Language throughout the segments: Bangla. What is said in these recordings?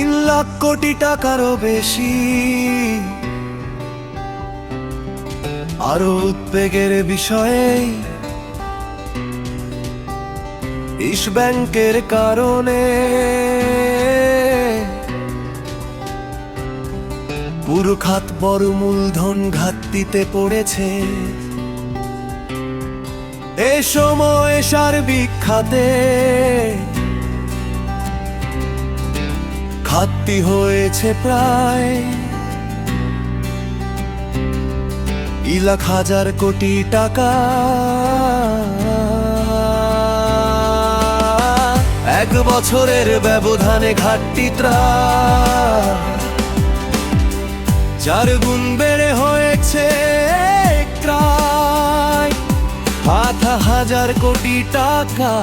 3 লাখ কোটি টাকারও বেশি। আরো উদ্বেগের বিষয়ে ইস ব্যাংকের কারণে পুরো খাত বড় মূলধন ঘাটতিতে পড়েছে। এ সময় সার্বিক খাতে ঘাটতি হয়েছে প্রায় 1,000 কোটি টাকা। 1 বছরের ব্যবধানে ঘাটতিটা 4 গুণ বেড়ে হয়েছে প্রায় 7,000 কোটি টাকা।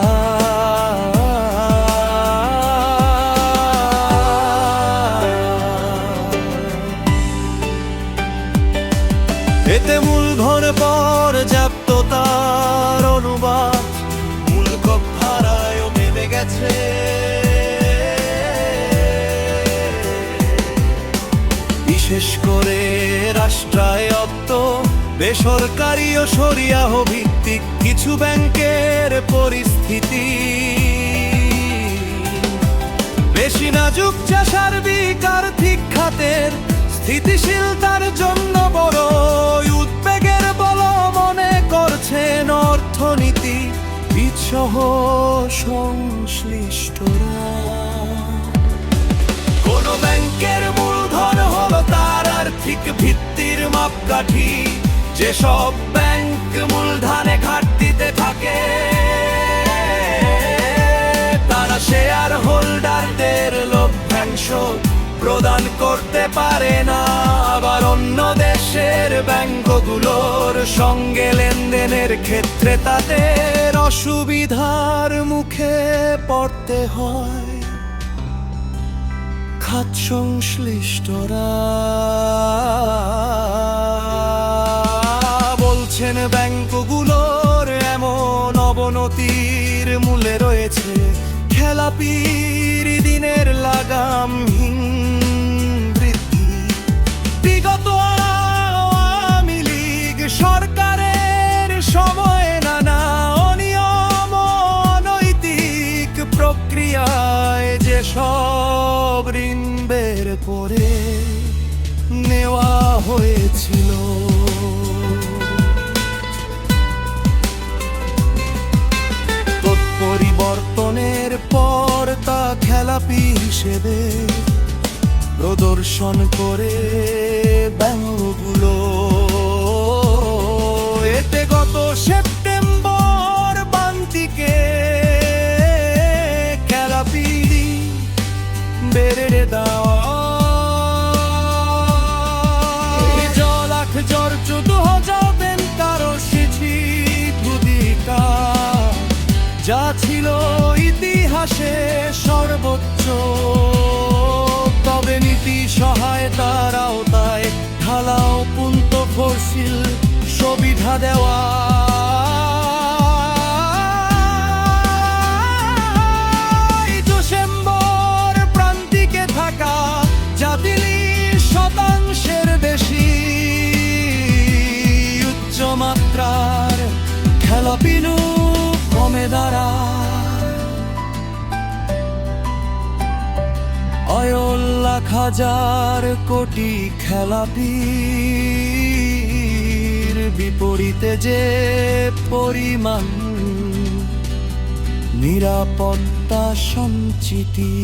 এতে মূলধন পর্যাপ্ততার অনুবাদ মূলধন ভাড়ায়ও নেমে গেছে। বিশেষ করে রাষ্ট্রায়ত্ত, বেসরকারি ও শরিয়াহ ভিত্তিক কিছু ব্যাংকের পরিস্থিতি বেশি নাজুক, যা সার্বিক আর্থিক খাতের স্থিতিশীলতার জন্য বড় উদ্বেগের বলে মনে করছেন অর্থনীতিবিদসহ সংশ্লিষ্টরা। কোন ব্যাংকের মূলধন হলো তার আর্থিক ভিত্তির মাপকাঠি। যেসব ব্যাংক মূলধনে ঘাটতিতে থাকে তারা শেয়ার হোল্ডারদের লভ্যাংশ প্রদান করতে পারে না। আবার অন্য দেশের ব্যাংকগুলোর সঙ্গে লেনদেনের ক্ষেত্রে তাদের অসুবিধার মুখে পড়তে হয় খাত সংশ্লিষ্টরা। বলছেন ব্যাংকগুলোর এমন অবনতির মূলে রয়েছে খেলাপির দিনের লাগামহীন বৃদ্ধি। বিগত আওয়ামী লীগ সরকারের সময়ে নানা অনিয়ম অনৈতিক প্রক্রিয়ায় যেসব ঋণ বের করে নেওয়া হয়েছিল, পরিবর্তনের পর তা খেলাপি হিসেবে প্রদর্শন করে ব্যাংকগুলো। এতে গত সেপ্টেম্বর প্রান্তিকে খেলাপি বেড়ে দেওয়া যা ছিল ইতিহাসে সর্বোচ্চ। তবে নীতি সহায়তার আওতায় ঢালাও পুনর্গঠনশীল সুবিধা দেওয়া ডিসেম্বর প্রান্তিকে থাকা যা 30% বেশি উচ্চমাত্রার খেলাপিনু কমে দাঁড়ায়। 1,00,000 কোটি খেলাপির বিপরীতে যে পরিমাণ নিরাপত্তা সঞ্চিতি।